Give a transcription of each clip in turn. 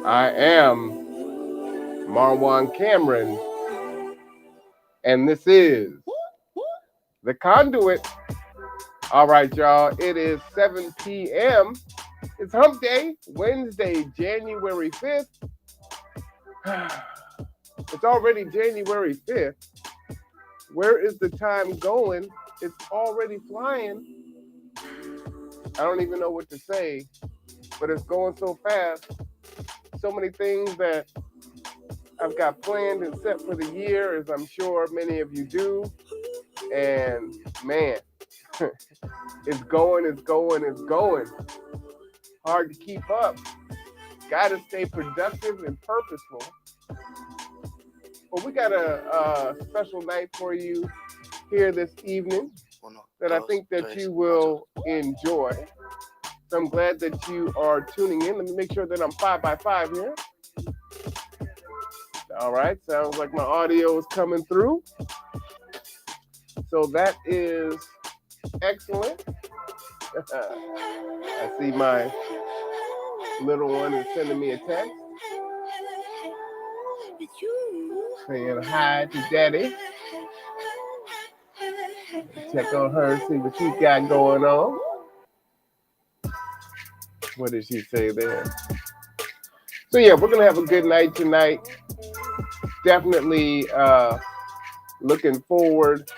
I am Marwan Cameron, and this is The Conduit. All right, y'all, it is 7 p.m. It's Hump Day, Wednesday, January 5th. It's already January 5th. Where is the time going? It's already flying. I don't even know what to say, but it's going so fast. So many things that I've got planned and set for the year, as I'm sure many of you do. And man, it's going, it's going, it's going. Hard to keep up. Got to stay productive and purposeful. Well, we got a special night for you here this evening that I think that you will enjoy. So I'm glad that you are tuning in. Let me make sure that I'm 5x5 here. All right, sounds like my audio is coming through. So that is excellent. I see my little one is sending me a text saying hi to daddy. Check on her, see what she's got going on. What did she say there? So yeah, we're gonna have a good night tonight. Definitely looking forward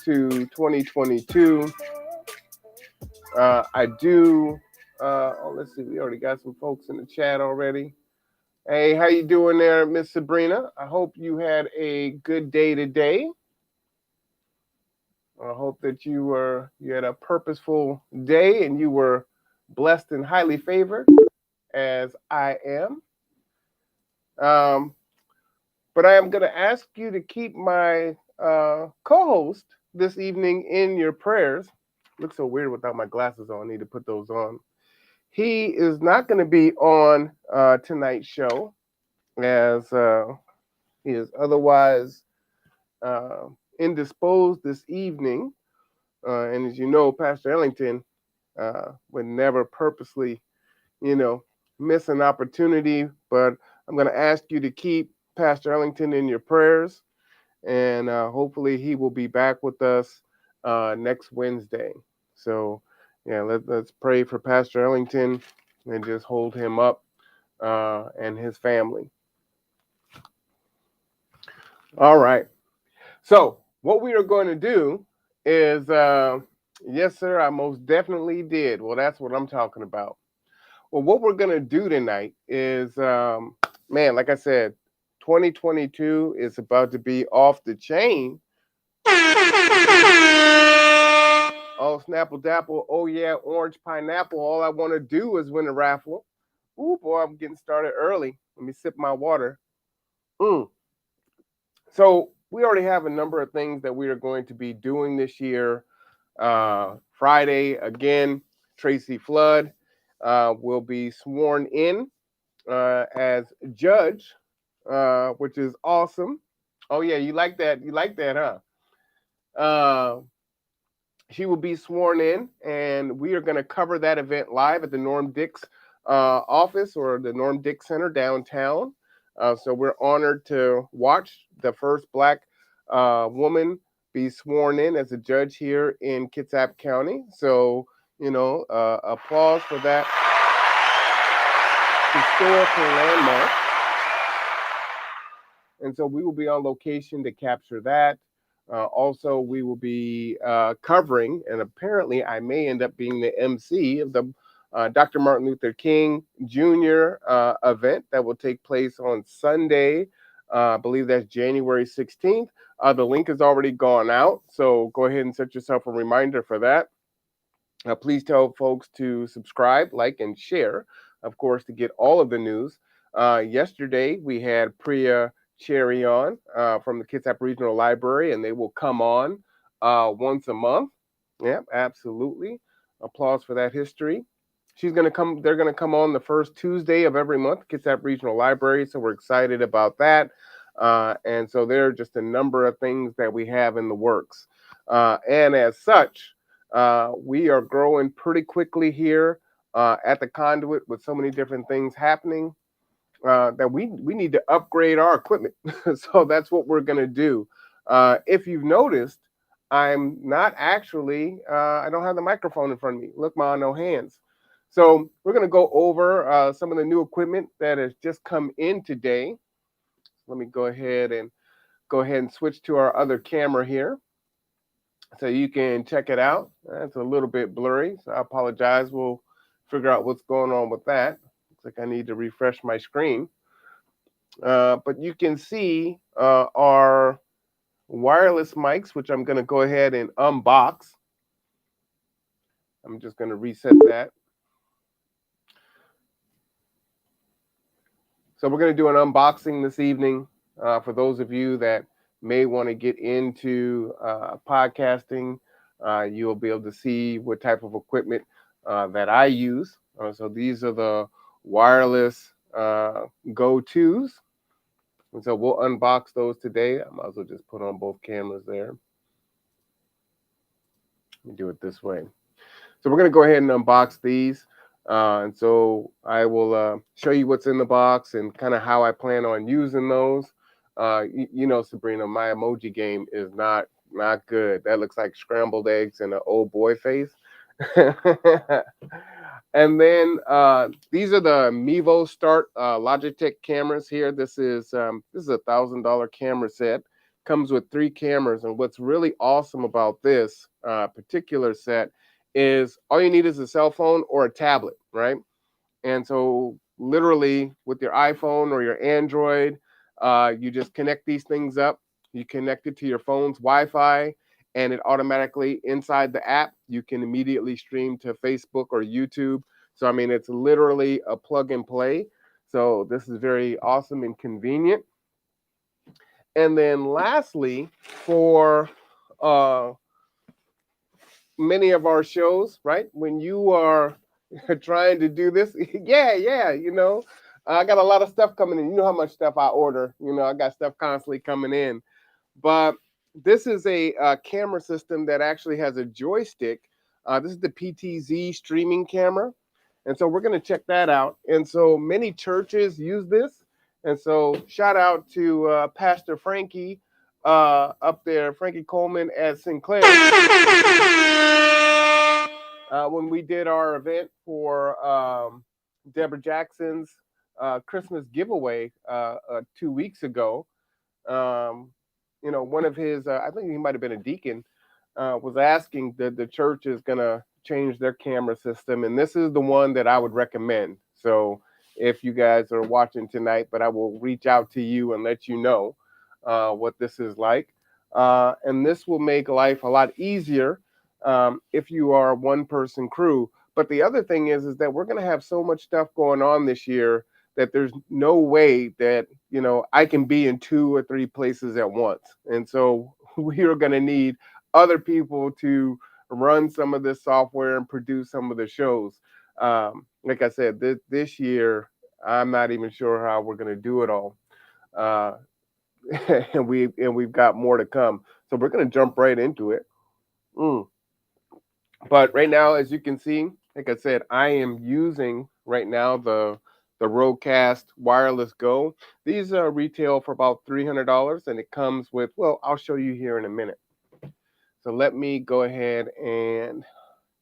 to 2022. I do. Let's see. We already got some folks in the chat already. Hey, how you doing there, Miss Sabrina? I hope you had a good day today. I hope that you had a purposeful day and you were blessed and highly favored, as I am. But I am going to ask you to keep my co-host this evening in your prayers. Looks so weird without my glasses on. I need to put those on. He is not going to be on tonight's show, as he is otherwise indisposed this evening. And as you know, Pastor Ellington would never purposely, miss an opportunity. But I'm going to ask you to keep Pastor Ellington in your prayers. And hopefully he will be back with us next Wednesday. So, yeah, let's pray for Pastor Ellington and just hold him up and his family. All right. So what we are going to do is, yes, sir, I most definitely did. Well, that's what I'm talking about. Well, what we're going to do tonight is, man, like I said, 2022 is about to be off the chain. Oh, Snapple Dapple. Oh, yeah, orange pineapple. All I want to do is win a raffle. Ooh, boy, I'm getting started early. Let me sip my water. So we already have a number of things that we are going to be doing this year. Friday, again, Tracy Flood will be sworn in as judge, which is awesome. Oh, yeah, you like that? You like that, huh? She will be sworn in, and we are going to cover that event live at the Norm Dix office or the Norm Dix Center downtown. So we're honored to watch the first Black woman be sworn in as a judge here in Kitsap County. So, applause for that historical landmark. And so we will be on location to capture that. Also, we will be covering, and apparently I may end up being the MC of the Dr. Martin Luther King Jr. Event that will take place on Sunday. I believe that's January 16th. The link has already gone out, so go ahead and set yourself a reminder for that. Please tell folks to subscribe, like, and share, of course, to get all of the news. Yesterday, we had Priya Cherry on from the Kitsap Regional Library, and they will come on once a month. Yeah, absolutely. Applause for that history. They're going to come on the first Tuesday of every month, Kitsap Regional Library, so we're excited about that. And so there are just a number of things that we have in the works. And as such, we are growing pretty quickly here at the Conduit with so many different things happening. that we need to upgrade our equipment. So that's what we're going to do. If you've noticed, I'm not actually, I don't have the microphone in front of me. Look, ma, no hands. So we're going to go over some of the new equipment that has just come in today. Let me go ahead and switch to our other camera here so you can check it out. It's a little bit blurry, so I apologize. We'll figure out what's going on with that. Looks like I need to refresh my screen. But you can see our wireless mics, which I'm going to go ahead and unbox. I'm just going to reset that. So we're going to do an unboxing this evening for those of you that may want to get into podcasting. You'll be able to see what type of equipment that I use. So these are the wireless go-tos. And so we'll unbox those today. I might as well just put on both cameras there. Let me do it this way. So we're going to go ahead and unbox these. And so I will show you what's in the box and kind of how I plan on using those. You know, Sabrina, my emoji game is not good. That looks like scrambled eggs and an old boy face. And then these are the Meevo Start Logitech cameras here. This is a $1,000 camera set. Comes with 3 cameras, and what's really awesome about this particular set is all you need is a cell phone or a tablet, right? And so literally with your iPhone or your Android, you just connect these things up. You connect it to your phone's Wi-Fi, and it automatically, inside the app, you can immediately stream to Facebook or YouTube. So, I mean, it's literally a plug and play. So this is very awesome and convenient. And then lastly, for many of our shows, right, when you are trying to do this, yeah, you know, I got a lot of stuff coming in. You know how much stuff I order. You know, I got stuff constantly coming in. But this is a camera system that actually has a joystick. This is the PTZ streaming camera. And so we're going to check that out. And so many churches use this. And so shout out to Pastor Frankie up there, Frankie Coleman at Sinclair. When we did our event for Deborah Jackson's Christmas giveaway 2 weeks ago, you know, one of his, I think he might have been a deacon, was asking that the church is going to change their camera system. And this is the one that I would recommend. So if you guys are watching tonight, but I will reach out to you and let you know what this is like. And this will make life a lot easier if you are a one-person crew. But the other thing is that we're going to have so much stuff going on this year that there's no way that, you know, I can be in 2 or 3 places at once. And so we are going to need other people to run some of this software and produce some of the shows. Like I said, this year, I'm not even sure how we're going to do it all. And we've got more to come. So we're going to jump right into it. But right now, as you can see, like I said, I am using right now the Rodecaster Wireless Go. These retail for about $300, and it comes with, well, I'll show you here in a minute. So let me go ahead and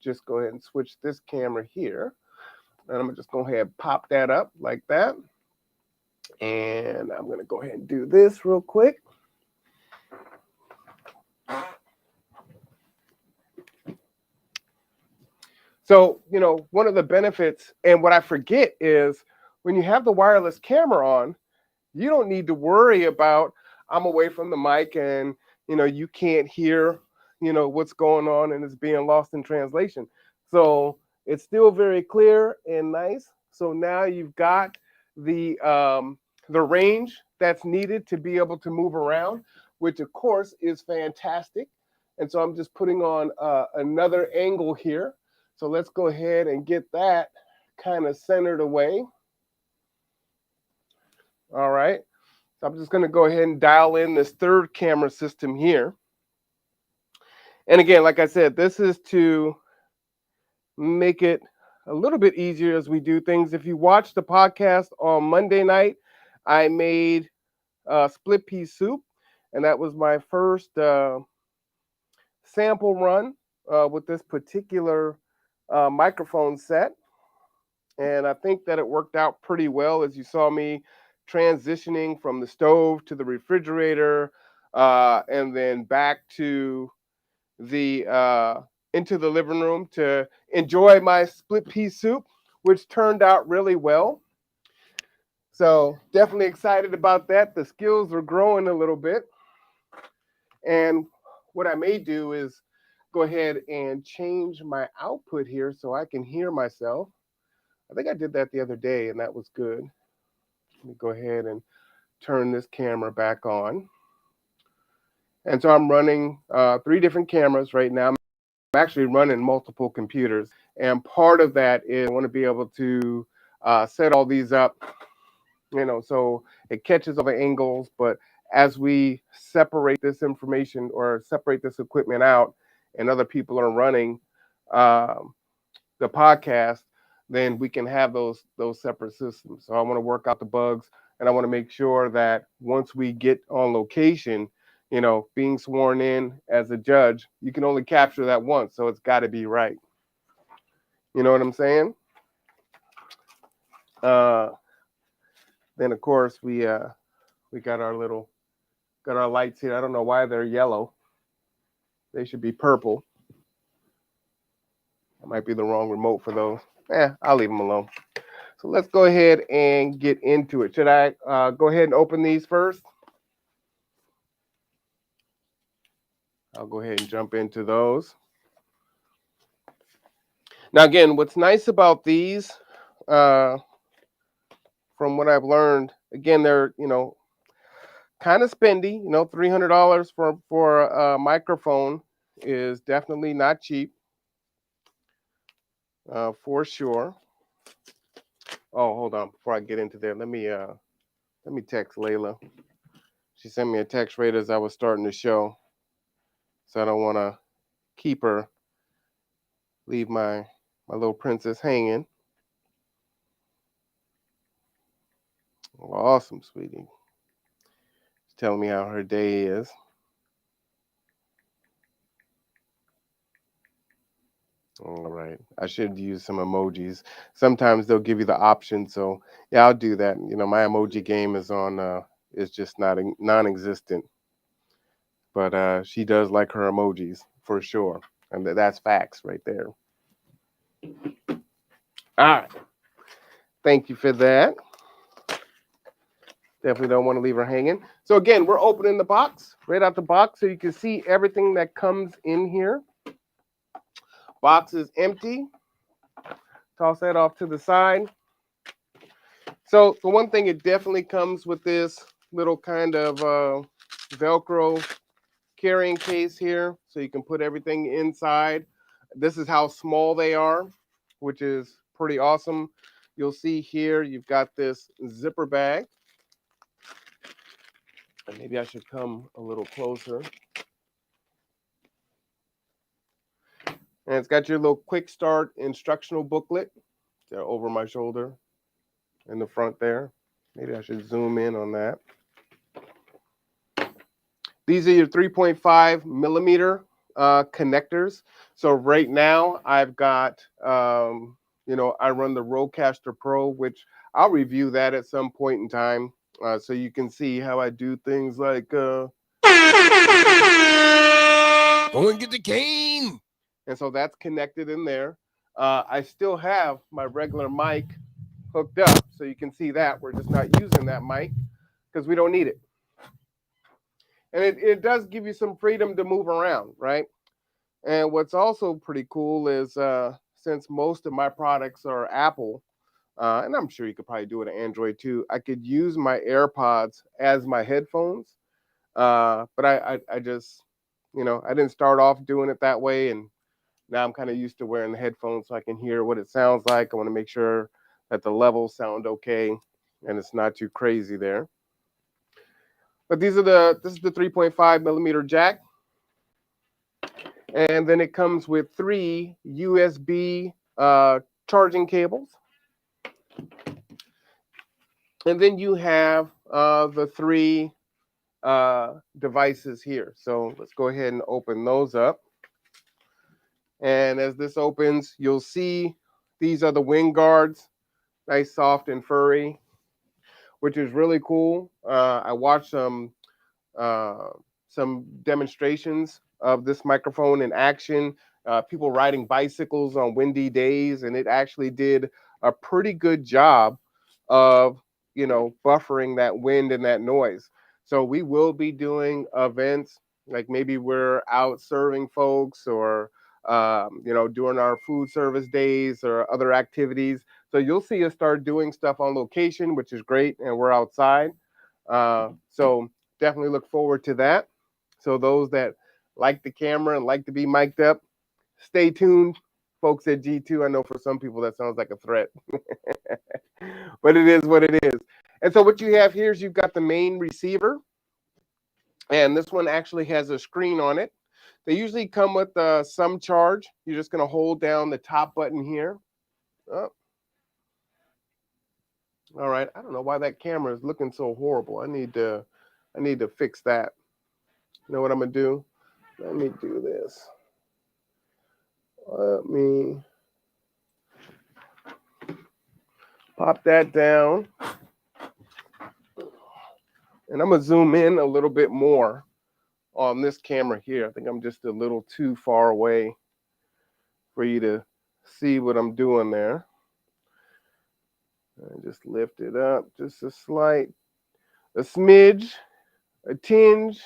just go ahead and switch this camera here. And I'm just going to go ahead and pop that up like that. And I'm going to go ahead and do this real quick. So, you know, one of the benefits, and what I forget is when you have the wireless camera on, you don't need to worry about, I'm away from the mic and, you know, you can't hear, you know, what's going on and it's being lost in translation. So it's still very clear and nice. So now you've got the range that's needed to be able to move around, which of course is fantastic. And so I'm just putting on another angle here. So let's go ahead and get that kind of centered away. All right. So I'm just going to go ahead and dial in this third camera system here. And again, like I said, this is to make it a little bit easier as we do things. If you watch the podcast on Monday night, I made split pea soup, and that was my first sample run with this particular microphone set. And I think that it worked out pretty well, as you saw me transitioning from the stove to the refrigerator, and then back to the into the living room to enjoy my split pea soup, which turned out really well. So definitely excited about that. The skills are growing a little bit. And what I may do is go ahead and change my output here so I can hear myself. I think I did that the other day, and that was good. Let me go ahead and turn this camera back on. And so I'm running 3 different cameras right now. I'm actually running multiple computers. And part of that is I want to be able to set all these up, so it catches all the angles. But as we separate this information or separate this equipment out and other people are running the podcast, then we can have those separate systems. So I want to work out the bugs, and I want to make sure that once we get on location, being sworn in as a judge, you can only capture that once, so it's got to be right. You know what I'm saying? Then of course we got our lights here. I don't know why they're yellow. They should be purple. That might be the wrong remote for those. I'll leave them alone. So let's go ahead and get into it. Should I go ahead and open these first? I'll go ahead and jump into those. Now, again, what's nice about these, from what I've learned, again, they're, kind of spendy. $300 for a microphone is definitely not cheap, for sure. Oh, hold on. Before I get into there, let me text Layla. She sent me a text right as I was starting the show, so I don't want to leave my little princess hanging. Well, awesome, sweetie. She's telling me how her day is. All right. I should use some emojis. Sometimes they'll give you the option, so yeah, I'll do that. My emoji game is just not non-existent. But she does like her emojis for sure, and that's facts right there. All right. Thank you for that. Definitely don't want to leave her hanging. So again, we're opening the box right out the box so you can see everything that comes in here. Box is empty. Toss that off to the side. So the one thing, it definitely comes with this little kind of Velcro carrying case here, so you can put everything inside. This is how small they are, which is pretty awesome. You'll see here you've got this zipper bag. And maybe I should come a little closer. And it's got your little quick start instructional booklet. They're over my shoulder in the front there. Maybe I should zoom in on that. These are your 3.5 millimeter connectors. So right now I've got, I run the Rodecaster Pro, which I'll review that at some point in time. So you can see how I do things like go and get the cane. And so that's connected in there. I still have my regular mic hooked up, so you can see that we're just not using that mic because we don't need it. And it does give you some freedom to move around, right? And what's also pretty cool is since most of my products are Apple, and I'm sure you could probably do it on Android too, I could use my AirPods as my headphones. But I just, I didn't start off doing it that way. And now I'm kind of used to wearing the headphones so I can hear what it sounds like. I want to make sure that the levels sound okay and it's not too crazy there. But this is the 3.5 millimeter jack. And then it comes with 3 USB charging cables. And then you have the three devices here. So let's go ahead and open those up. And as this opens, you'll see these are the wing guards, nice, soft, and furry, which is really cool. I watched some demonstrations of this microphone in action, people riding bicycles on windy days, and it actually did a pretty good job of, buffering that wind and that noise. So we will be doing events, like maybe we're out serving folks, or doing our food service days or other activities. So you'll see us start doing stuff on location, which is great, and we're outside. So definitely look forward to that. So those that like the camera and like to be mic'd up, stay tuned, folks at G2. I know for some people that sounds like a threat, but it is what it is. And so what you have here is you've got the main receiver, and this one actually has a screen on it. They usually come with some charge. You're just going to hold down the top button here. Oh. All right. I don't know why that camera is looking so horrible. I need to fix that. You know what I'm going to do? Let me do this. Let me pop that down. And I'm going to zoom in a little bit more on this camera here. I think I'm just a little too far away for you to see what I'm doing there. And just lift it up just a smidge, a tinge,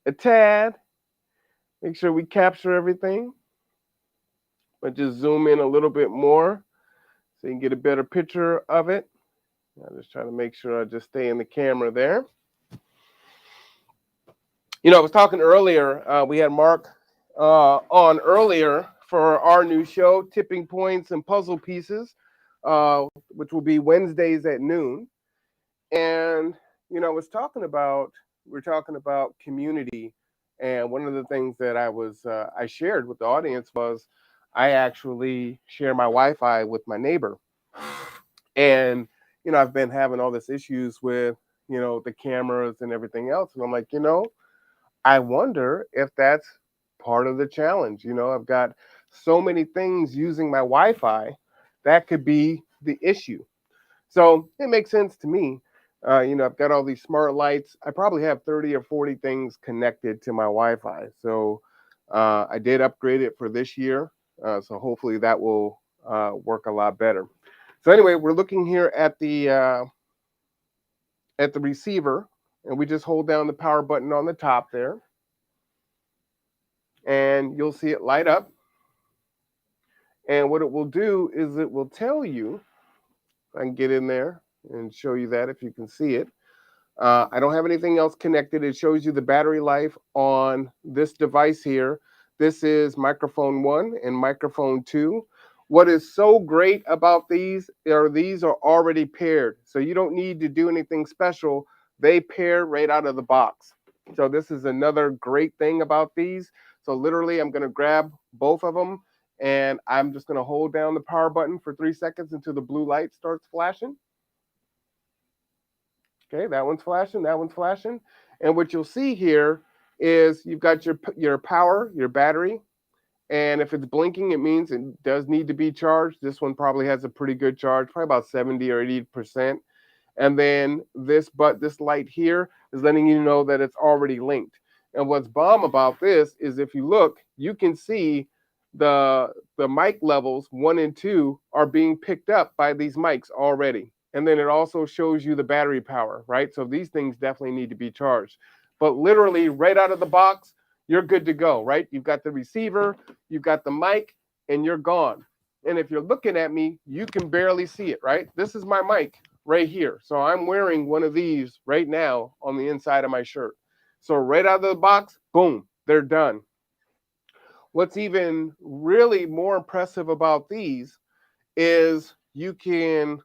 a tad. Make sure we capture everything. But just zoom in a little bit more so you can get a better picture of it. I'm just trying to make sure I just stay in the camera there. I was talking earlier, we had Mark on earlier for our new show, Tipping Points and Puzzle Pieces, which will be Wednesdays at noon. And, we're talking about community. And one of the things that I shared with the audience was I actually share my Wi-Fi with my neighbor. And, I've been having all this issues with, the cameras and everything else. And I'm like, I wonder if that's part of the challenge. I've got so many things using my Wi-Fi that could be the issue. So it makes sense to me. I've got all these smart lights. I probably have 30 or 40 things connected to my Wi-Fi. So I did upgrade it for this year. So hopefully that will work a lot better. So anyway, we're looking here at the receiver, and we just hold down the power button on the top there. And you'll see it light up. And what it will do is it will tell you, I can get in there and show you that if you can see it. I don't have anything else connected. It shows you the battery life on this device here. This is microphone 1 and microphone 2. What is so great about these are already paired. So you don't need to do anything special. They pair right out of the box. So this is another great thing about these. So literally, I'm going to grab both of them, and I'm just going to hold down the power button for 3 seconds until the blue light starts flashing. Okay, that one's flashing, that one's flashing. And what you'll see here is you've got your power, your battery. And if it's blinking, it means it does need to be charged. This one probably has a pretty good charge, probably about 70 or 80%. And then this light here is letting you know that it's already linked. And what's bomb about this is if you look, you can see the mic levels 1 and 2 are being picked up by these mics already. And then it also shows you the battery power, right? So these things definitely need to be charged. But literally right out of the box, you're good to go, right? You've got the receiver, you've got the mic, and you're gone. And if you're looking at me, you can barely see it, right? This is my mic right here. So I'm wearing one of these right now on the inside of my shirt. So right out of the box, boom, they're done. What's even really more impressive about these is you can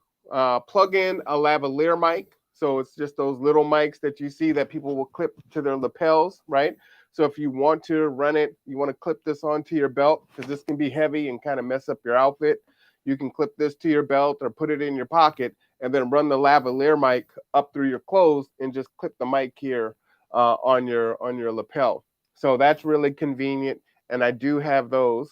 plug in a lavalier mic. So it's just those little mics that you see that people will clip to their lapels, right? So if you want to run it, you want to clip this onto your belt because this can be heavy and kind of mess up your outfit. you can clip this to your belt or put it in your pocket and then run the lavalier mic up through your clothes and just clip the mic here on your lapel. So that's really convenient, and I do have those.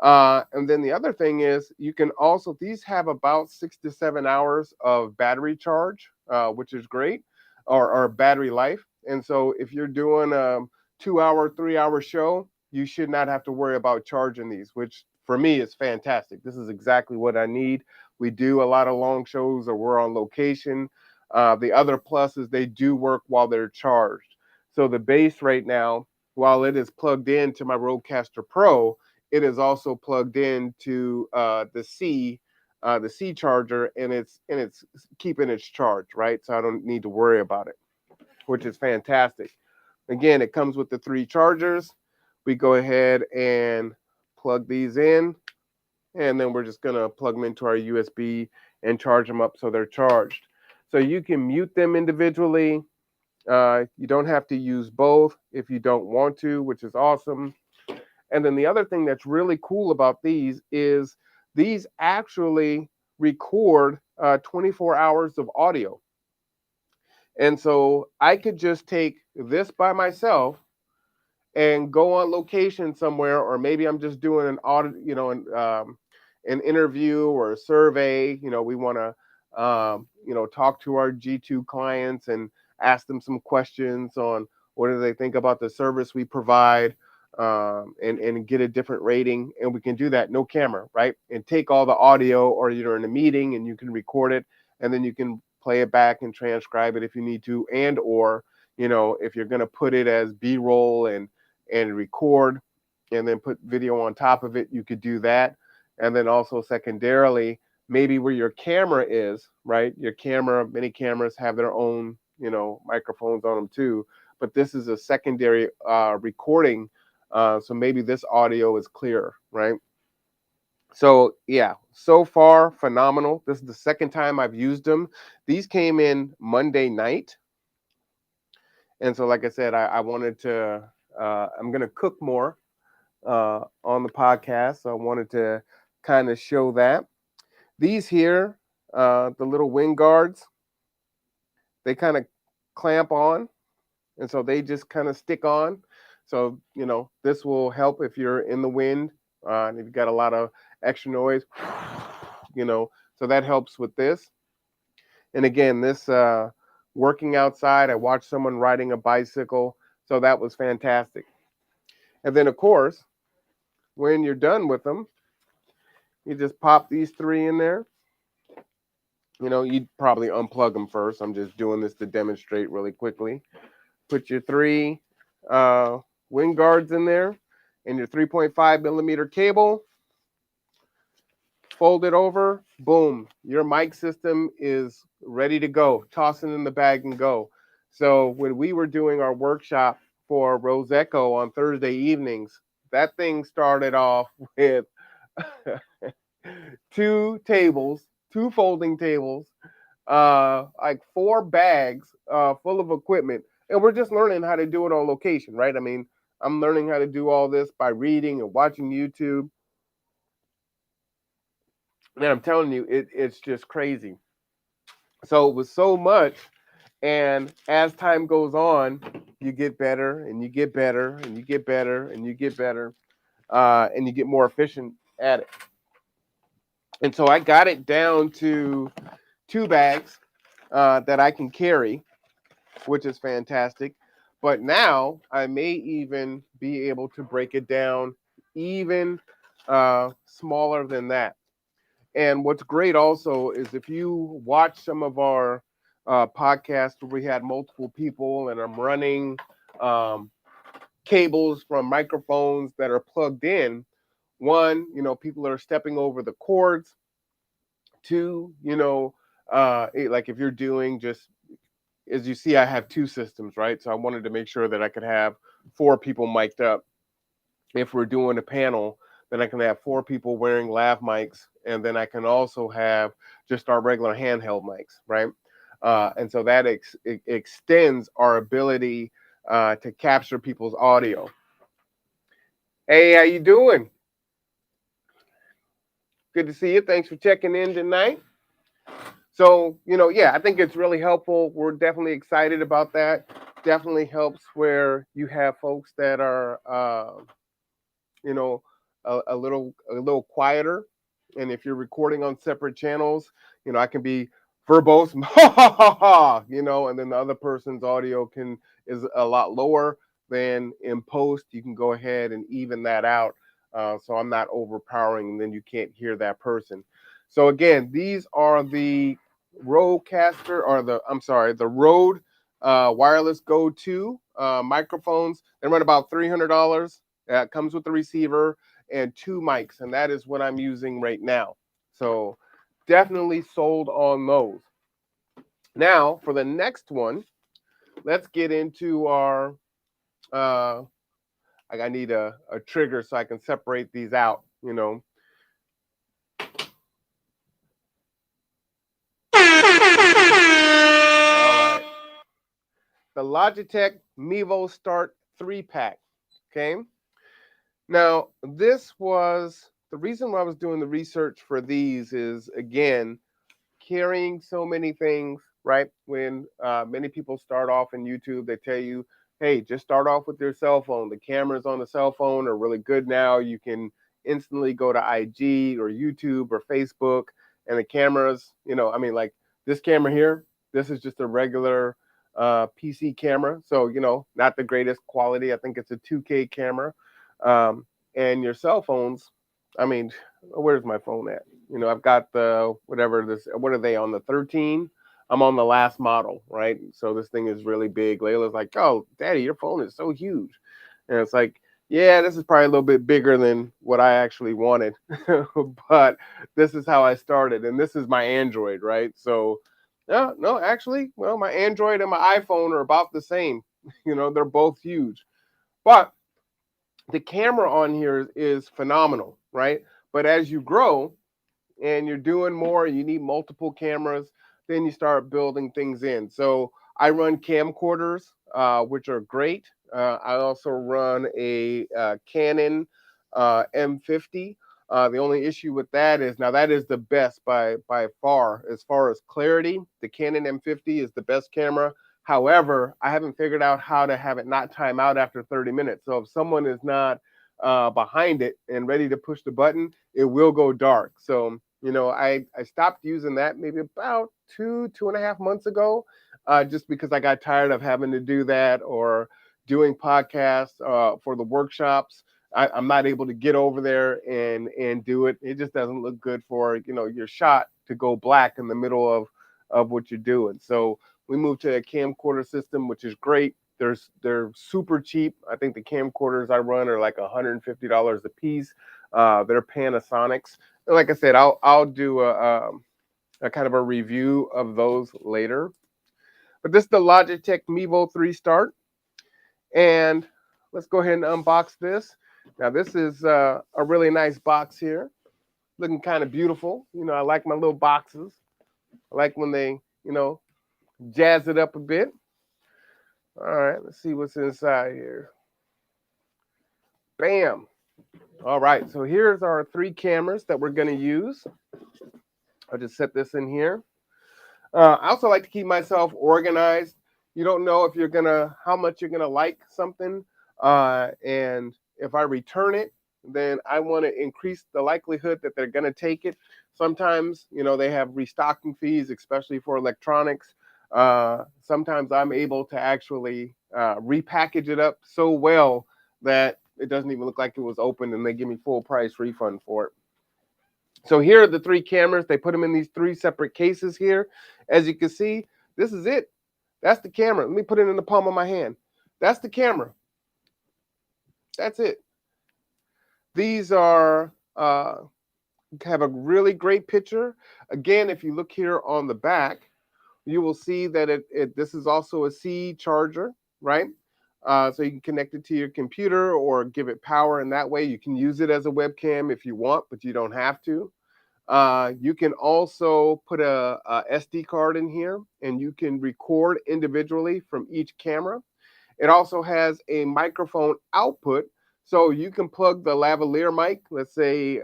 And then the other thing is you can also, these have about 6 to 7 hours of battery charge, which is great, or battery life. And so if you're doing a 2 hour, 3 hour show, you should not have to worry about charging these, which for me is fantastic. This is exactly what I need. We do a lot of long shows or we're on location. The other plus is they do work while they're charged. So the bass right now, while it is plugged into my Rodecaster Pro, it is also plugged into the C charger, and it's keeping its charge, right? So I don't need to worry about it, which is fantastic. Again, it comes with the 3 chargers. We go ahead and plug these in, and then we're just gonna plug them into our USB and charge them up so they're charged. So you can mute them individually. You don't have to use both if you don't want to, which is awesome. And then the other thing that's really cool about these is these actually record 24 hours of audio. And so I could just take this by myself and go on location somewhere, or maybe I'm just doing an audit, an interview or a survey. We want to, talk to our G2 clients and ask them some questions on what do they think about the service we provide, and get a different rating. And we can do that no camera, right? And take all the audio, or you're in a meeting and you can record it, and then you can play it back and transcribe it if you need to, and or if you're going to put it as B-roll and record and then put video on top of it, you could do that. And then also secondarily, maybe where your camera is, right? Many cameras have their own, microphones on them too, but this is a secondary recording. So maybe this audio is clearer, right? So yeah, so far phenomenal. This is the second time I've used them. These came in Monday night. And so, like I said, I wanted to, I'm going to cook more on the podcast. So I wanted to kind of show that. These here, the little wing guards, they kind of clamp on. And so they just kind of stick on. So, this will help if you're in the wind, and if you've got a lot of extra noise, so that helps with this. And again, this working outside, I watched someone riding a bicycle. So that was fantastic. And then, of course, when you're done with them, you just pop these 3 in there. You'd probably unplug them first. I'm just doing this to demonstrate really quickly. Put your 3 wing guards in there and your 3.5 millimeter cable. Fold it over. Boom. Your mic system is ready to go. Toss it in the bag and go. So when we were doing our workshop for Rose Echo on Thursday evenings, that thing started off with 2 tables, 2 folding tables, like 4 bags full of equipment. And we're just learning how to do it on location, right? I mean, I'm learning how to do all this by reading and watching YouTube. And I'm telling you, it's just crazy. So it was so much. And as time goes on, you get better and you get better and you get better and you get better, and you get more efficient at it. And so I got it down to 2 bags that I can carry, which is fantastic. But now I may even be able to break it down even smaller than that. And what's great also is if you watch some of our podcasts where we had multiple people and I'm running cables from microphones that are plugged in. One, people are stepping over the cords. 2, like if you're doing just, as you see, I have 2 systems, right? So I wanted to make sure that I could have 4 people mic'd up. If we're doing a panel, then I can have 4 people wearing lav mics, and then I can also have just our regular handheld mics, right? And so that extends our ability to capture people's audio. Hey, how you doing? Good to see you. Thanks for checking in tonight. So, yeah, I think it's really helpful. We're definitely excited about that. Definitely helps where you have folks that are, you know, a little quieter. And if you're recording on separate channels, I can be verbose, and then the other person's audio is a lot lower. Than in post, you can go ahead and even that out. So I'm not overpowering, and then you can't hear that person. So again, these are the Rodecaster, or the Rode Wireless Go 2 microphones. They run about $300. It comes with the receiver and 2 mics, and that is what I'm using right now. So definitely sold on those. Now for the next one, let's get into our I need a trigger so I can separate these out, All right. The Logitech Meevo Start 3-pack. Okay. Now, this was the reason why I was doing the research for these is, again, carrying so many things, right? When many people start off in YouTube, they tell you, hey, just start off with your cell phone. The cameras on the cell phone are really good now. You can instantly go to IG or YouTube or Facebook, and the cameras, like this camera here, this is just a regular PC camera. So, not the greatest quality. I think it's a 2K camera. And your cell phones, I mean, where's my phone at? I've got the whatever this. What are they on the 13? I'm on the last model, right? So this thing is really big. Layla's like, "Oh, Daddy, your phone is so huge," and it's like, "Yeah, this is probably a little bit bigger than what I actually wanted, but this is how I started, and this is my Android, right?" So, no, actually, well, my Android and my iPhone are about the same. They're both huge, but the camera on here is phenomenal, right? But as you grow and you're doing more, you need multiple cameras, then you start building things in. So I run camcorders, which are great. I also run a Canon M50. The only issue with that is now that is the best by far as clarity. The Canon M50 is the best camera. However, I haven't figured out how to have it not time out after 30 minutes. So if someone is not behind it and ready to push the button, it will go dark. So I stopped using that maybe about 2.5 months ago, just because I got tired of having to do that or doing podcasts for the workshops. I'm not able to get over there and do it. It just doesn't look good for your shot to go black in the middle of what you're doing. So we moved to a camcorder system, which is great. They're super cheap. I think the camcorders I run are like $150 a piece. They're Panasonics. And like I said, I'll do a kind of a review of those later. But this is the Logitech Meevo 3 Start, and let's go ahead and unbox this. Now this is a really nice box here, looking kind of beautiful. I like my little boxes. I like when they jazz it up a bit. All right, let's see what's inside here. Bam. All right, so here's our 3 cameras that we're going to use. I'll just set this in here. I also like to keep myself organized. You don't know if how much you're gonna like something, and if I return it, then I want to increase the likelihood that they're gonna take it. Sometimes, they have restocking fees, especially for electronics. Sometimes I'm able to actually repackage it up so well that it doesn't even look like it was opened, and they give me full price refund for it. So here are the 3 cameras. They put them in these 3 separate cases here. As you can see, this is it. That's the camera. Let me put it in the palm of my hand. That's the camera. That's it. These are have a really great picture. Again, if you look here on the back, you will see that this is also a C charger, right? So you can connect it to your computer or give it power in that way. You can use it as a webcam if you want, but you don't have to. You can also put a SD card in here, and you can record individually from each camera. It also has a microphone output, so you can plug the lavalier mic. Let's say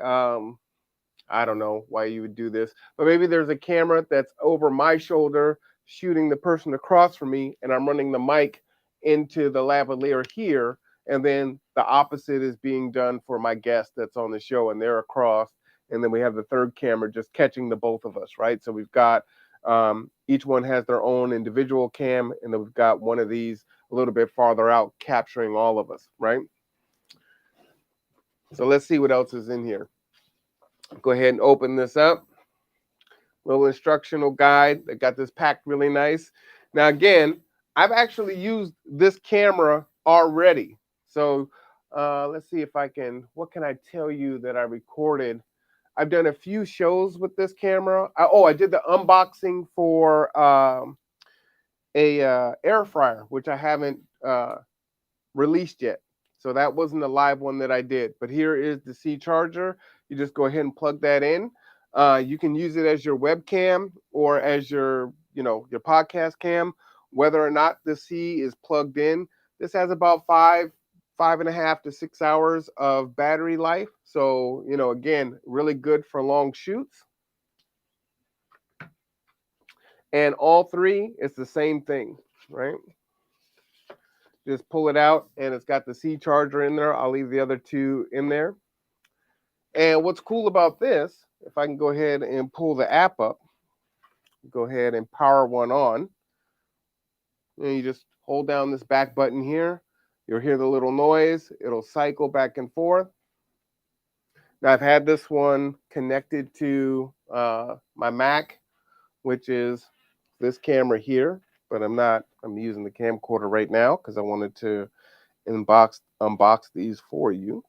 I don't know why you would do this, but maybe there's a camera that's over my shoulder shooting the person across from me, and I'm running the mic into the lavalier here, and then the opposite is being done for my guest that's on the show, and they're across, and then we have the third camera just catching the both of us, right? So we've got each one has their own individual cam, and then we've got one of these a little bit farther out capturing all of us, right? So let's see what else is in here. Go ahead and open this up. Little instructional guide. They got this packed really nice. Now, again, I've actually used this camera already. So let's see if I can, what can I tell you that I recorded? I've done a few shows with this camera. I did the unboxing for a air fryer, which I haven't released yet. So that wasn't a live one that I did. But here is the C charger. You just go ahead and plug that in. You can use it as your webcam or as your podcast cam. Whether or not the C is plugged in, this has about 5.5 to 6 hours of battery life. So, again, really good for long shoots. And all three, it's the same thing, right? Just pull it out, and it's got the C charger in there. I'll leave the other two in there. And what's cool about this, if I can go ahead and pull the app up, go ahead and power one on. And you just hold down this back button here. You'll hear the little noise. It'll cycle back and forth. Now, I've had this one connected to my Mac, which is this camera here, but I'm using the camcorder right now because I wanted to unbox these for you.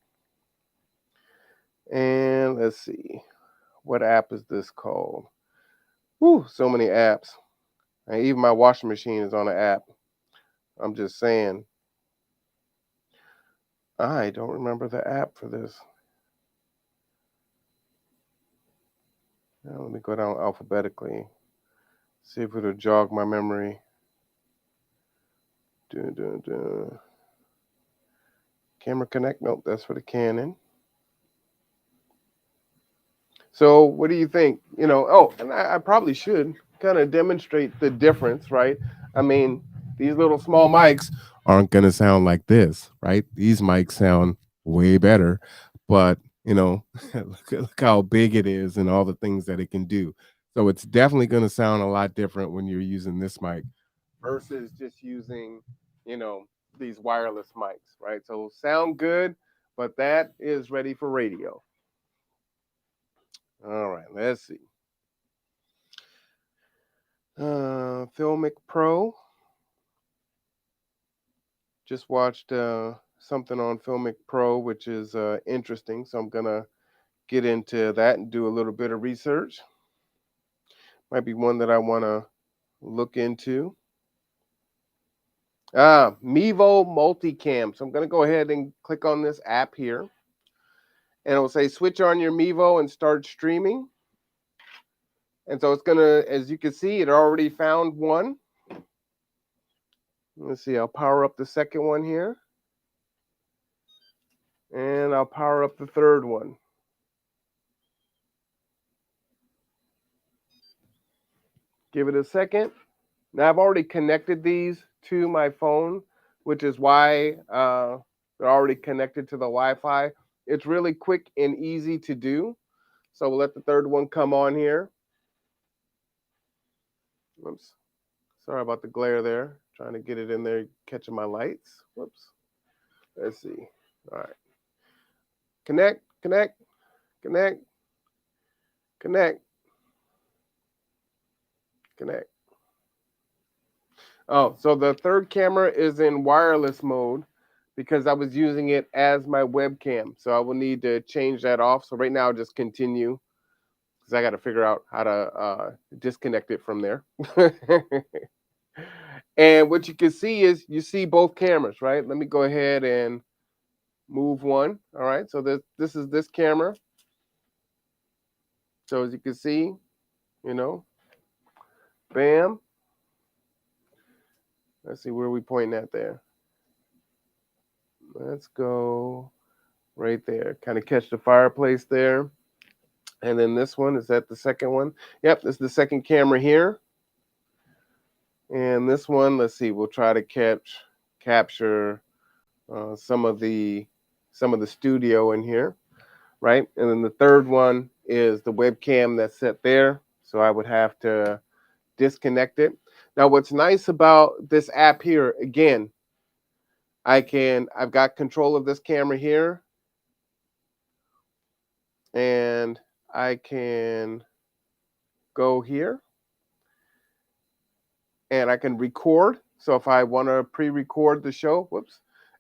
And let's see, what app is this called? Whew, so many apps. And even my washing machine is on an app. I'm just saying. I don't remember the app for this. Now, let me go down alphabetically. See if it'll jog my memory. Camera Connect. Nope, that's for the Canon. So what do you think? And I probably should kind of demonstrate the difference, right? I mean, these little small mics aren't going to sound like this, right? These mics sound way better, but look how big it is and all the things that it can do. So it's definitely going to sound a lot different when you're using this mic versus just using, these wireless mics, right? So sound good, but that is ready for radio. All right, let's see. Filmic Pro. Just watched something on Filmic Pro, which is interesting. So I'm going to get into that and do a little bit of research. Might be one that I want to look into. Meevo Multicam. So I'm going to go ahead and click on this app here. And it will say switch on your Meevo and start streaming. And so it's going to, as you can see, it already found one. Let's see, I'll power up the second one here. And I'll power up the third one. Give it a second. Now I've already connected these to my phone, which is why they're already connected to the Wi-Fi. It's really quick and easy to do. So we'll let the third one come on here. Whoops. Sorry about the glare there. Trying to get it in there, catching my lights. Whoops. Let's see. All right. Connect, connect, connect, connect, connect. Oh, so the third camera is in wireless mode because I was using it as my webcam. So I will need to change that off. So right now, I'll just continue because I got to figure out how to disconnect it from there. And what you can see is you see both cameras, right? Let me go ahead and move one. All right, so this is this camera. So as you can see, bam. Let's see where we pointing at there. Let's go right there. Kind of catch the fireplace there. And then this one, is that the second one? Yep, this is the second camera here. And this one, let's see, we'll try to capture some of the studio in here, right? And then the third one is the webcam that's set there. So I would have to disconnect it. Now, what's nice about this app here, again, I've got control of this camera here, and I can go here and I can record. So if I want to pre-record the show,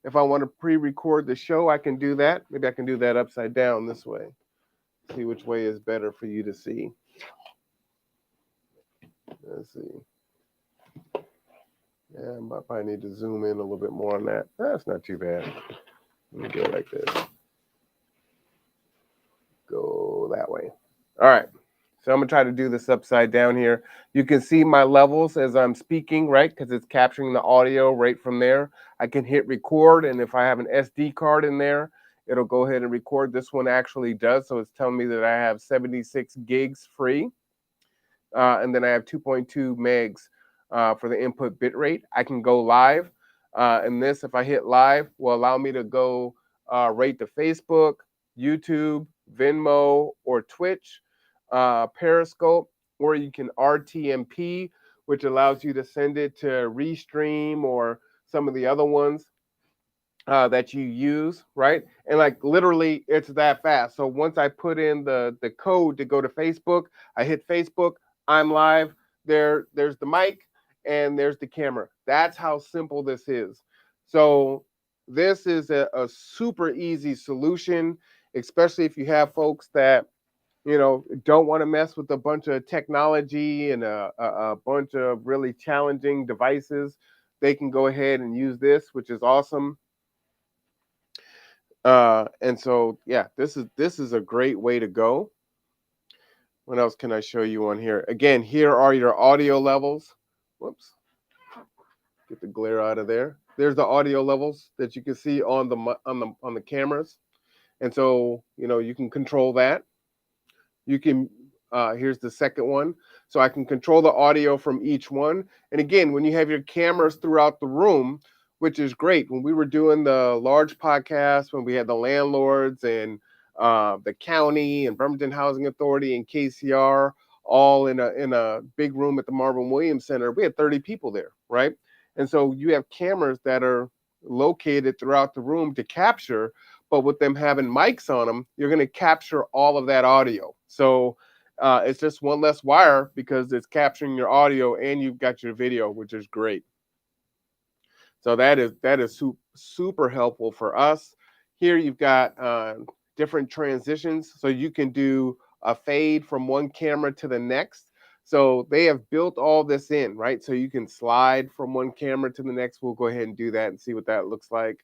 if I want to pre-record the show, I can do that. Maybe I can do that upside down this way. See which way is better for you to see. Let's see. Yeah, I probably need to zoom in a little bit more on that. That's not too bad. Let me go like this. Go that way. All right. So I'm going to try to do this upside down here. You can see my levels as I'm speaking, right? Because it's capturing the audio right from there. I can hit record, and if I have an SD card in there, it'll go ahead and record. This one actually does, so it's telling me that I have 76 gigs free. And then I have 2.2 megs for the input bit rate. I can go live. And this, if I hit live, will allow me to go right to Facebook, YouTube, Venmo, or Twitch, Periscope, or you can RTMP, which allows you to send it to Restream or some of the other ones that you use, right? And like literally it's that fast. So once I put in the code to go to Facebook, I hit Facebook, I'm live. There's the mic and there's the camera. That's how simple this is. So this is a super easy solution, especially if you have folks that don't want to mess with a bunch of technology and a bunch of really challenging devices. They can go ahead and use this, which is awesome. And so, yeah, this is a great way to go. What else can I show you on here? Again, here are your audio levels. Whoops. Get the glare out of there. There's the audio levels that you can see on the cameras. And so, you can control that. You can here's the second one. So I can control the audio from each one. And again, when you have your cameras throughout the room, which is great. When we were doing the large podcast, when we had the landlords and the county and Bremerton Housing Authority and KCR all in a big room at the Marvin Williams Center, we had 30 people there, right? And so you have cameras that are located throughout the room to capture, but with them having mics on them, you're going to capture all of that audio. So it's just one less wire because it's capturing your audio and you've got your video, which is great. So that is super helpful for us. Here you've got different transitions, so you can do a fade from one camera to the next. So they have built all this in, right? So you can slide from one camera to the next. We'll go ahead and do that and see what that looks like.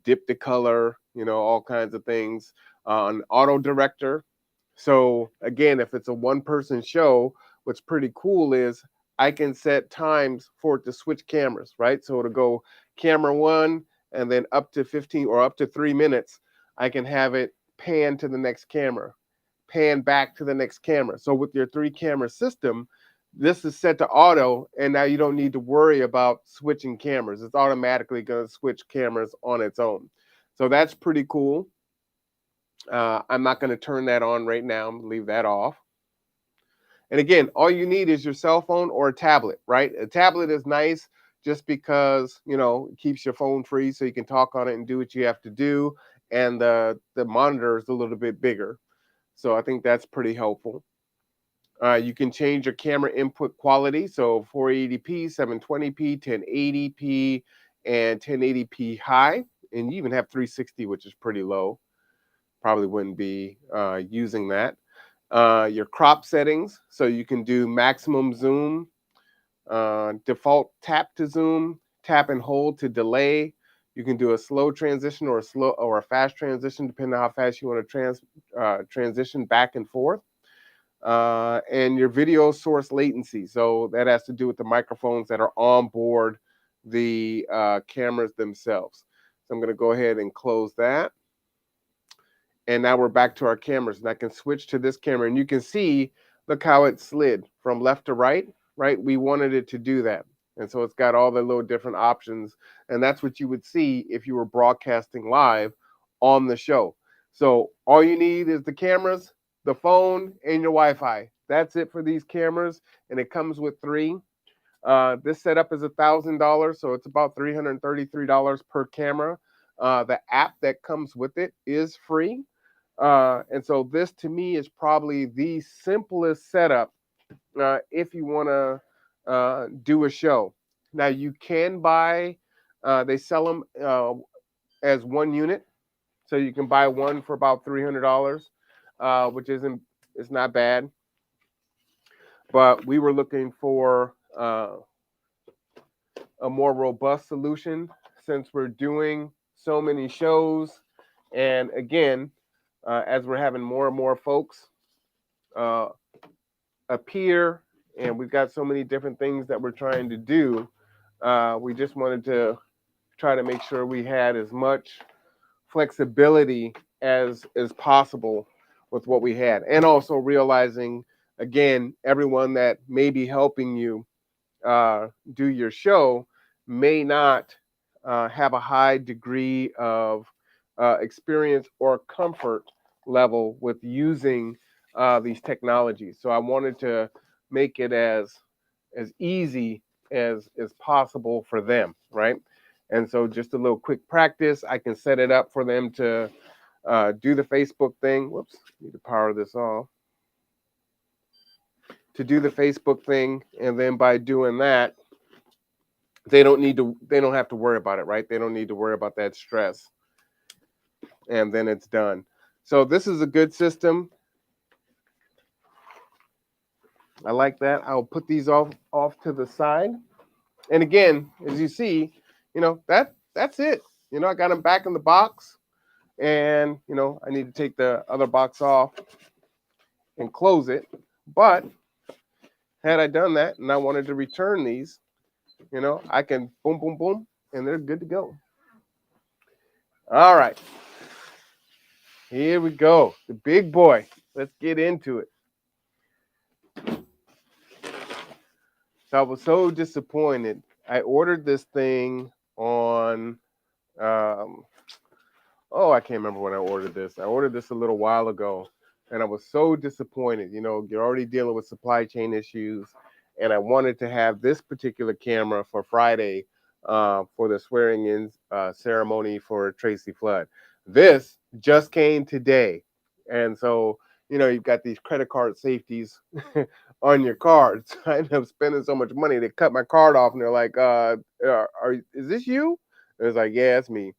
Dip the color, all kinds of things. An auto director. So again, if it's a one-person show, what's pretty cool is I can set times for it to switch cameras, right? So it'll go camera 1 and then up to 15 or up to 3 minutes, I can have it pan to the next camera, pan back to the next camera. So with your 3-camera system, this is set to auto, and now you don't need to worry about switching cameras. It's automatically going to switch cameras on its own. So that's pretty cool. I'm not going to turn that on right now. I'm going to leave that off. And again, all you need is your cell phone or a tablet, right? A tablet is nice just because, it keeps your phone free so you can talk on it and do what you have to do. And the monitor is a little bit bigger. So I think that's pretty helpful. You can change your camera input quality. So 480p, 720p, 1080p, and 1080p high. And you even have 360, which is pretty low. Probably wouldn't be using that. Your crop settings, so you can do maximum zoom, default tap to zoom, tap and hold to delay. You can do a slow transition or a fast transition, depending on how fast you want to transition back and forth. And your video source latency, so that has to do with the microphones that are on board the cameras themselves. So I'm going to go ahead and close that. And now we're back to our cameras, and I can switch to this camera, and you can see, look how it slid from left to right, right? We wanted it to do that. And so it's got all the little different options, and that's what you would see if you were broadcasting live on the show. So all you need is the cameras, the phone, and your Wi-Fi. That's it for these cameras, and it comes with 3. This setup is $1,000, so it's about $333 per camera. The app that comes with it is free. And so this to me is probably the simplest setup if you want to do a show. Now you can buy, they sell them as one unit. So you can buy one for about $300, which it's not bad. But we were looking for a more robust solution since we're doing so many shows. And again, as we're having more and more folks appear, and we've got so many different things that we're trying to do, we just wanted to try to make sure we had as much flexibility as possible with what we had, and also realizing, again, everyone that may be helping you do your show may not have a high degree of experience or comfort level with using these technologies. So I wanted to make it as easy as possible for them, right? And so just a little quick practice, I can set it up for them to do the Facebook thing. Whoops, need to power this off. To do the Facebook thing, and then by doing that, they don't have to worry about it, right? They don't need to worry about that stress. And then it's done. So this is a good system. I like that. I'll put these off to the side. And again, as you see, that's it. I got them back in the box, and I need to take the other box off and close it. But had I done that and I wanted to return these, I can boom, boom, boom, and they're good to go. All right. Here we go. The big boy. Let's get into it. So I was so disappointed. I ordered this thing on, I can't remember when I ordered this. I ordered this a little while ago, and I was so disappointed. You're already dealing with supply chain issues, and I wanted to have this particular camera for Friday for the swearing-in ceremony for Tracy Flood. This just came today, and so you've got these credit card safeties on your cards. I ended up spending so much money. They cut my card off, and they're like, "Is this you?" And it's like, "Yeah, it's me."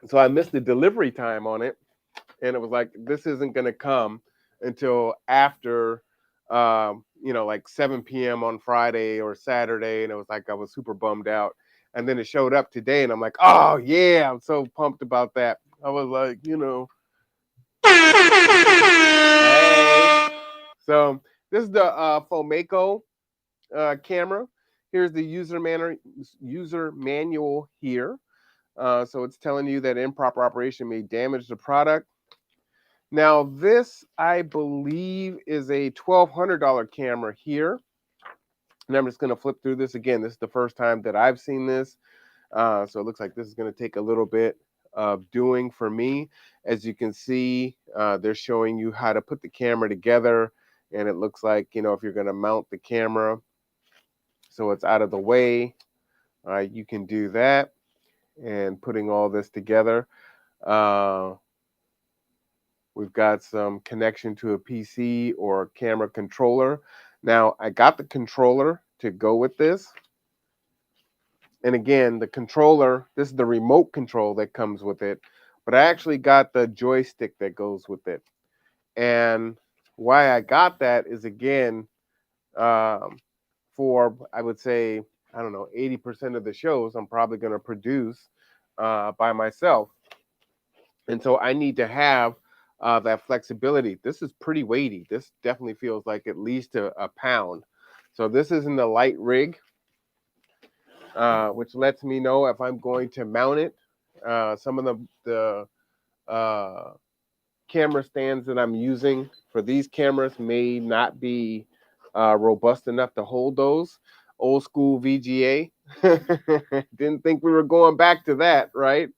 So I missed the delivery time on it, and it was like, this isn't going to come until after like 7 p.m. on Friday or Saturday. And it was like, I was super bummed out. And then it showed up today, and I'm like, oh yeah, I'm so pumped about that. I was like, hey. So this is the Fomeco camera. Here's the user manual here. So it's telling you that improper operation may damage the product. Now this, I believe, is a $1,200 camera here. And I'm just going to flip through this again. This is the first time that I've seen this. So it looks like this is going to take a little bit of doing for me. As you can see, they're showing you how to put the camera together. And it looks like, if you're going to mount the camera so it's out of the way, you can do that. And putting all this together. We've got some connection to a PC or camera controller. Now, I got the controller to go with this. And again, the controller, this is the remote control that comes with it. But I actually got the joystick that goes with it. And why I got that is, again, for, I would say, I don't know, 80% of the shows I'm probably going to produce by myself. And so I need to have that flexibility. This is pretty weighty. This definitely feels like at least a pound. So this is in the light rig, which lets me know if I'm going to mount it. Some of the camera stands that I'm using for these cameras may not be robust enough to hold those. Old school VGA. Didn't think we were going back to that, right?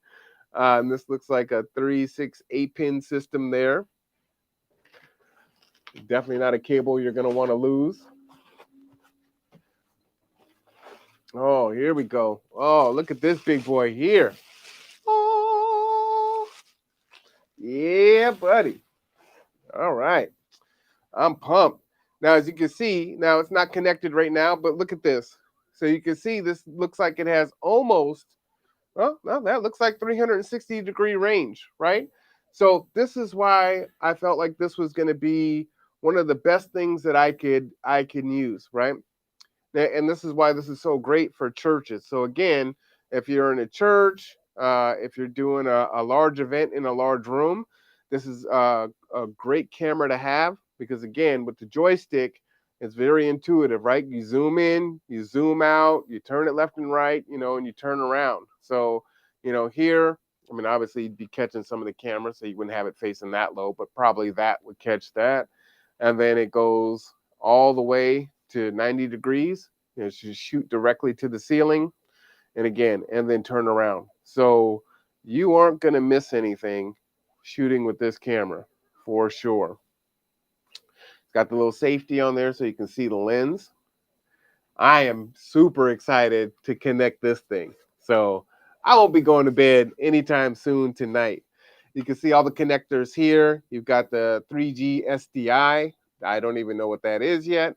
And this looks like a 3, 6, 8-pin system there. Definitely not a cable you're going to want to lose. Oh, here we go. Oh, look at this big boy here. Oh, yeah, buddy. All right. I'm pumped. Now, as you can see, now it's not connected right now, but look at this. So you can see this looks like it has almost, well, that looks like 360-degree range, right? So this is why I felt like this was going to be one of the best things that I can use, right? And this is why this is so great for churches. So again, if you're in a church, if you're doing a large event in a large room, this is a great camera to have because again, with the joystick, it's very intuitive, right? You zoom in, you zoom out, you turn it left and right, and you turn around. So, here, I mean, obviously you'd be catching some of the camera, so you wouldn't have it facing that low, but probably that would catch that. And then it goes all the way to 90 degrees. Just shoot directly to the ceiling and again, and then turn around. So you aren't going to miss anything shooting with this camera for sure. It's got the little safety on there so you can see the lens. I am super excited to connect this thing. So I won't be going to bed anytime soon tonight. You can see all the connectors here. You've got the 3G SDI. I don't even know what that is yet.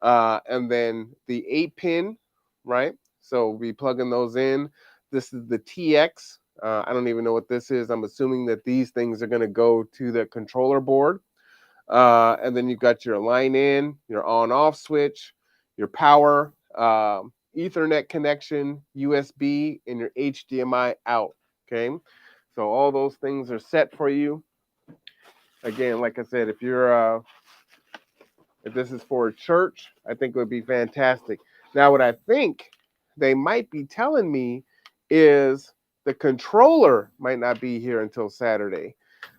And then the 8-pin, right? So we'll be plugging those in. This is the TX. I don't even know what this is. I'm assuming that these things are going to go to the controller board. And then you've got your line in, your on-off switch, your power, Ethernet connection, USB, and your HDMI out. Okay, so all those things are set for you. Again, like I said, if this is for a church, I think it would be fantastic. Now, what I think they might be telling me is the controller might not be here until Saturday.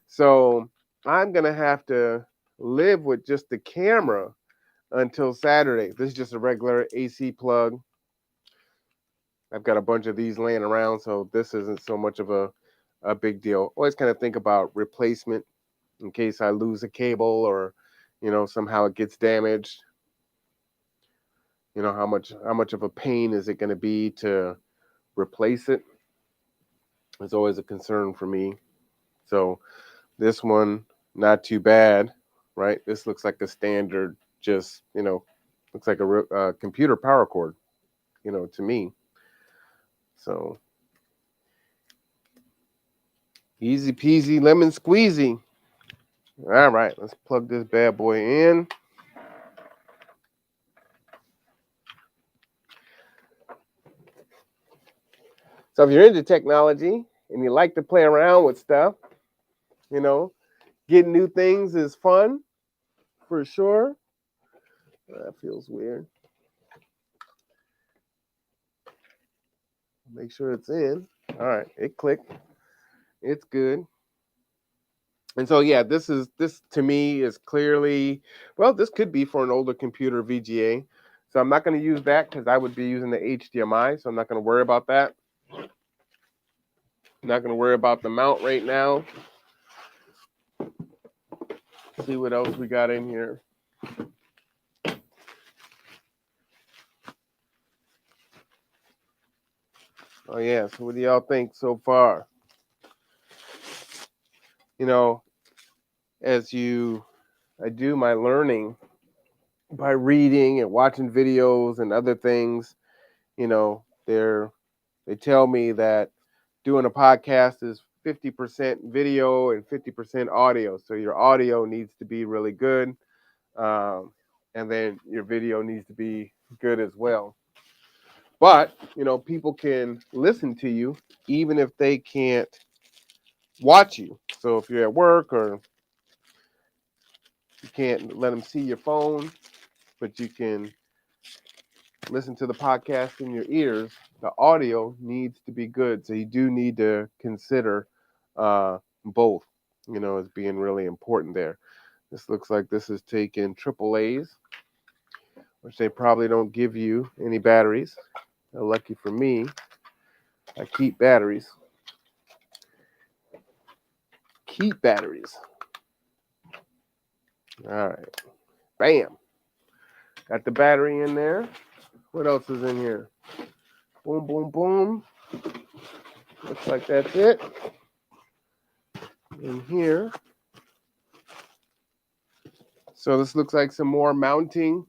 So I'm going to have to live with just the camera until Saturday. This is just a regular AC plug. I've got a bunch of these laying around, so this isn't so much of a big deal. Always kind of think about replacement in case I lose a cable or, somehow it gets damaged. How much of a pain is it going to be to replace it? It's always a concern for me. So this one, not too bad, right? This looks like a standard, just, looks like a computer power cord, to me. So easy peasy lemon squeezy. All right, let's plug this bad boy in. So if you're into technology and you like to play around with stuff, getting new things is fun for sure. That feels weird. Make sure it's in. All right, it clicked. It's good. And so, yeah, this to me is clearly, well, this could be for an older computer VGA. So I'm not going to use that because I would be using the HDMI. So I'm not going to worry about that. I'm not going to worry about the mount right now. See what else we got in here. Oh, yeah. So what do y'all think so far? As I do my learning by reading and watching videos and other things, they tell me that doing a podcast is 50% video and 50% audio. So your audio needs to be really good. And then your video needs to be good as well. But, people can listen to you even if they can't watch you. So if you're at work or you can't let them see your phone, but you can listen to the podcast in your ears, the audio needs to be good. So you do need to consider both, as being really important there. This looks like this is taking AAAs, which they probably don't give you any batteries. Lucky for me, I keep batteries. Keep batteries. All right. Bam. Got the battery in there. What else is in here? Boom, boom, boom. Looks like that's it. In here. So this looks like some more mounting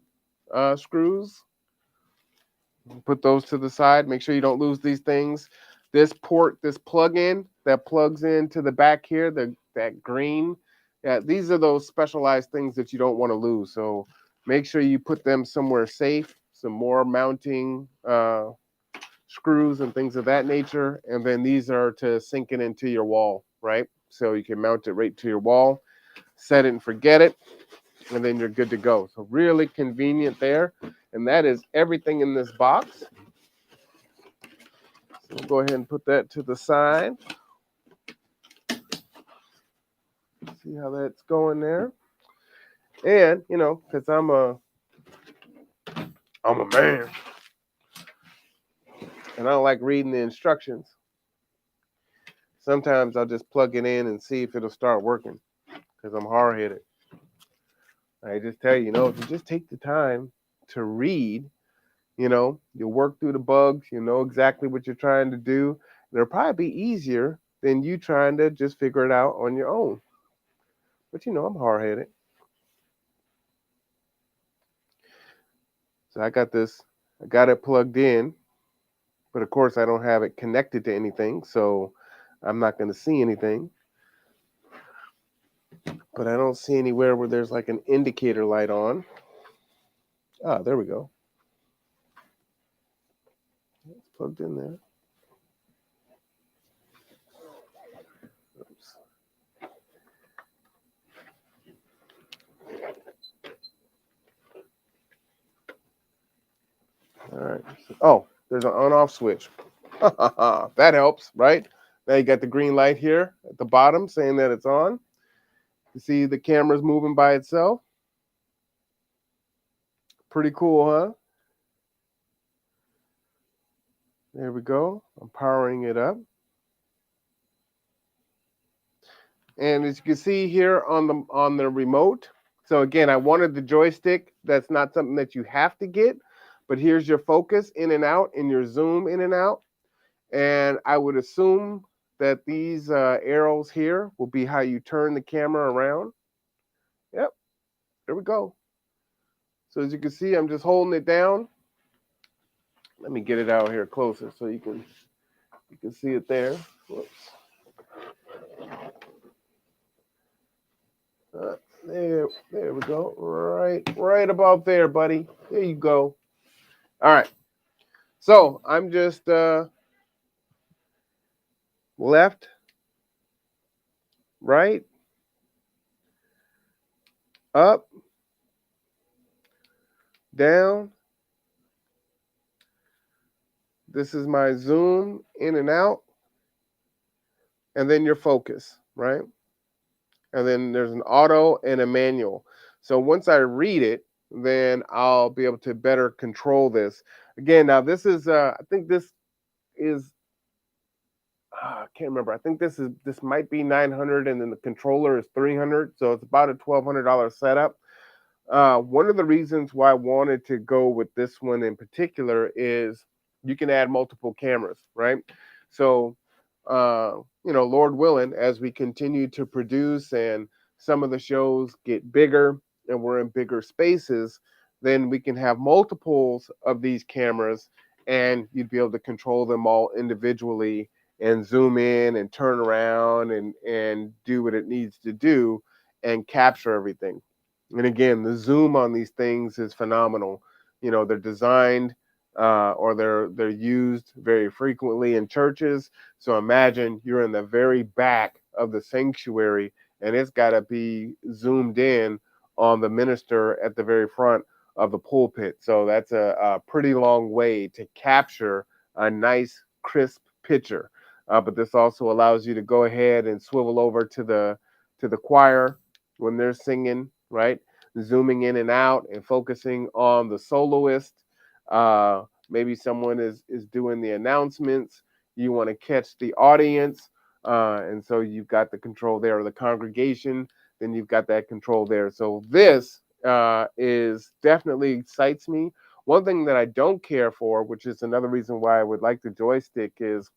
screws. Put those to the side. Make sure you don't lose these things. This port, this plug-in that plugs into the back here, that green. Yeah, these are those specialized things that you don't want to lose. So make sure you put them somewhere safe. Some more mounting screws and things of that nature. And then these are to sink it into your wall, right? So you can mount it right to your wall, set it and forget it, and then you're good to go. So really convenient there. And that is everything in this box. So we'll go ahead and put that to the side. See how that's going there. And, because I'm a man, and I don't like reading the instructions. Sometimes I'll just plug it in and see if it'll start working, because I'm hard-headed. I just tell you, if you just take the time to read, you'll work through the bugs, you know exactly what you're trying to do. It'll probably be easier than you trying to just figure it out on your own. But I'm hard-headed. So I got it plugged in, but of course I don't have it connected to anything, so I'm not going to see anything. But I don't see anywhere where there's like an indicator light on. Ah, there we go. It's plugged in there. Oops. All right. Oh, there's an on-off switch. That helps, right? Now you got the green light here at the bottom saying that it's on. You see the camera's moving by itself. Pretty cool, huh? There we go. I'm powering it up. And as you can see here on the remote, so again, I wanted the joystick. That's not something that you have to get, but here's your focus in and out and your zoom in and out. And I would assume that these arrows here will be how you turn the camera around. Yep, there we go. So as you can see, I'm just holding it down. Let me get it out here closer so you can see it there. Whoops. There we go. Right about there, buddy. There you go. All right. So I'm just left, right, up, down. This is my zoom in and out, and then your focus, right? And then there's an auto and a manual. So once I read it, then I'll be able to better control this. Again, now this is, I think this is, I can't remember. I think this might be 900, and then the controller is 300. So it's about a $1,200 setup. One of the reasons why I wanted to go with this one in particular is you can add multiple cameras, right? So, Lord willing, as we continue to produce and some of the shows get bigger and we're in bigger spaces, then we can have multiples of these cameras and you'd be able to control them all individually and zoom in and turn around and do what it needs to do and capture everything. And again, the zoom on these things is phenomenal. They're designed or they're used very frequently in churches. So imagine you're in the very back of the sanctuary and it's got to be zoomed in on the minister at the very front of the pulpit. So that's a pretty long way to capture a nice, crisp picture. But this also allows you to go ahead and swivel over to the choir when they're singing, right? Zooming in and out and focusing on the soloist. Maybe someone is doing the announcements. You want to catch the audience, and so you've got the control there, or the congregation. Then you've got that control there. So this is definitely excites me. One thing that I don't care for, which is another reason why I would like the joystick, is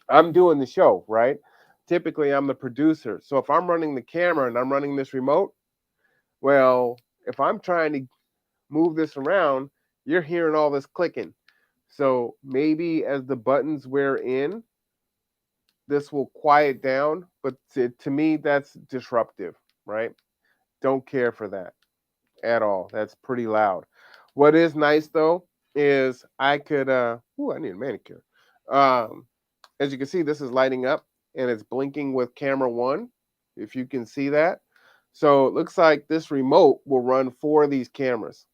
I'm doing the show, right? Typically, I'm the producer. So if I'm running the camera and I'm running this remote, well, if I'm trying to move this around, you're hearing all this clicking. So maybe as the buttons wear in, this will quiet down. But to me, that's disruptive, right? Don't care for that at all. That's pretty loud. What is nice though is I could I need a manicure. Um, as you can see, this is lighting up and it's blinking with camera one, if you can see that. So it looks like this remote will run 4 of these cameras.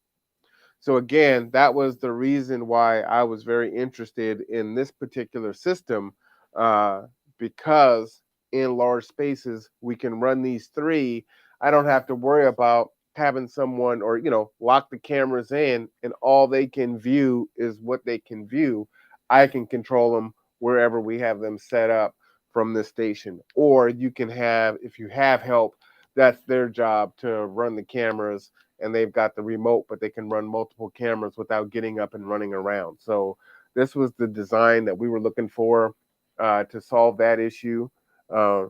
So again, that was the reason why I was very interested in this particular system, uh, because in large spaces we can run these 3. I don't have to worry about having someone, or lock the cameras in and all they can view is what they can view. I can control them wherever we have them set up from this station. Or you can have, if you have help, that's their job to run the cameras, and they've got the remote, but they can run multiple cameras without getting up and running around. So this was the design that we were looking for to solve that issue. Uh,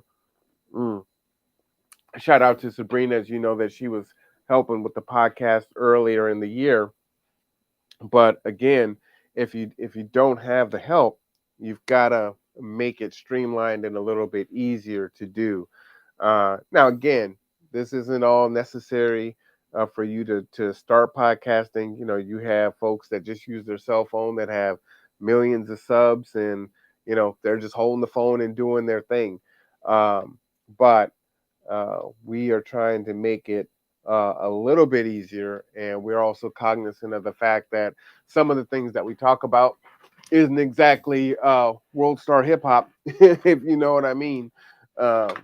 mm. Shout out to Sabrina, as you know, that she was helping with the podcast earlier in the year. But again, if you don't have the help, you've got to make it streamlined and a little bit easier to do. Now, again, this isn't all necessary for you to start podcasting. You have folks that just use their cell phone that have millions of subs, and they're just holding the phone and doing their thing. But we are trying to make it a little bit easier, and we're also cognizant of the fact that some of the things that we talk about isn't exactly world star hip hop, if you know what I mean. Um,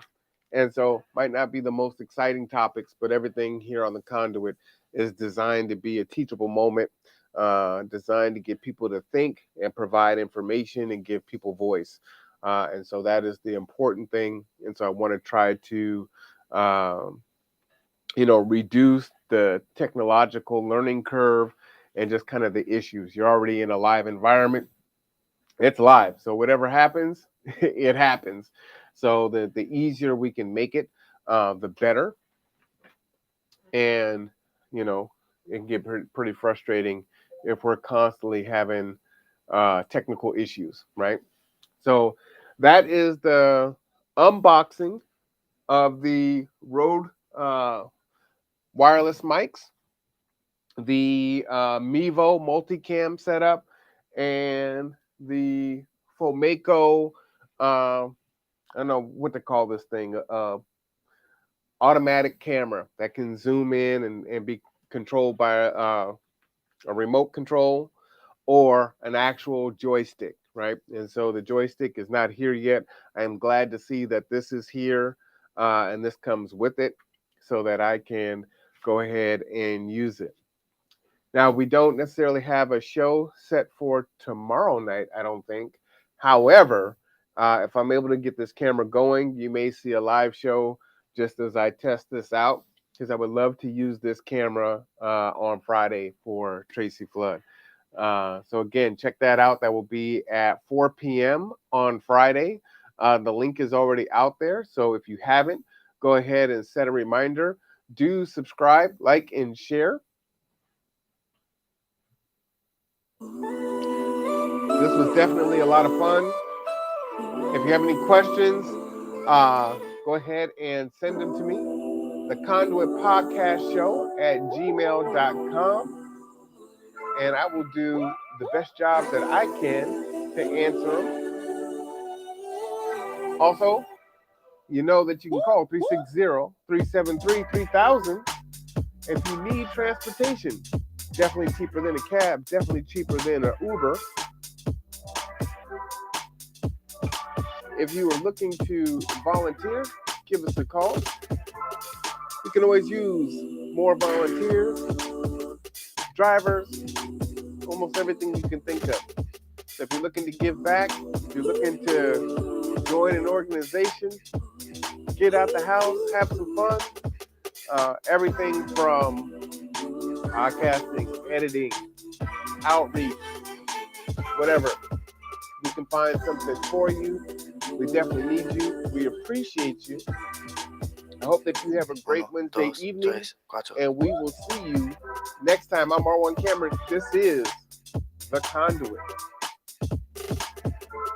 and so might not be the most exciting topics, but everything here on the conduit is designed to be a teachable moment, designed to get people to think and provide information and give people voice. And so that is the important thing. And so I want to try to, um, reduce the technological learning curve and just kind of the issues. You're already in a live environment. It's live. So whatever happens, it happens. So the easier we can make it, the better. And, it can get pretty frustrating if we're constantly having technical issues, right? So that is the unboxing of the Rode wireless mics, the Meevo Multicam setup, and the Fomeco, I don't know what to call this thing, automatic camera that can zoom in and be controlled by a remote control or an actual joystick, right? And so the joystick is not here yet. I'm glad to see that this is here, and this comes with it so that I can go ahead and use it. Now, we don't necessarily have a show set for tomorrow night, I don't think. However, if I'm able to get this camera going, you may see a live show just as I test this out, because I would love to use this camera on Friday for Tracy Flood. So again, check that out. That will be at 4 p.m. on Friday. The link is already out there. So if you haven't, go ahead and set a reminder. Do subscribe, like, and share. This was definitely a lot of fun. If you have any questions, go ahead and send them to me. The Conduit Podcast Show at gmail.com. And I will do the best job that I can to answer them. Also, you know that you can call 360-373-3000 if you need transportation. Definitely cheaper than a cab, definitely cheaper than an Uber. If you are looking to volunteer, give us a call. We can always use more volunteers, drivers, almost everything you can think of. So if you're looking to give back, if you're looking to join an organization, get out the house, have some fun. Everything from podcasting, editing, outreach, whatever. We can find something for you. We definitely need you. We appreciate you. I hope that you have a great Wednesday evening, and we will see you next time. I'm R1 Cameron. This is The Conduit.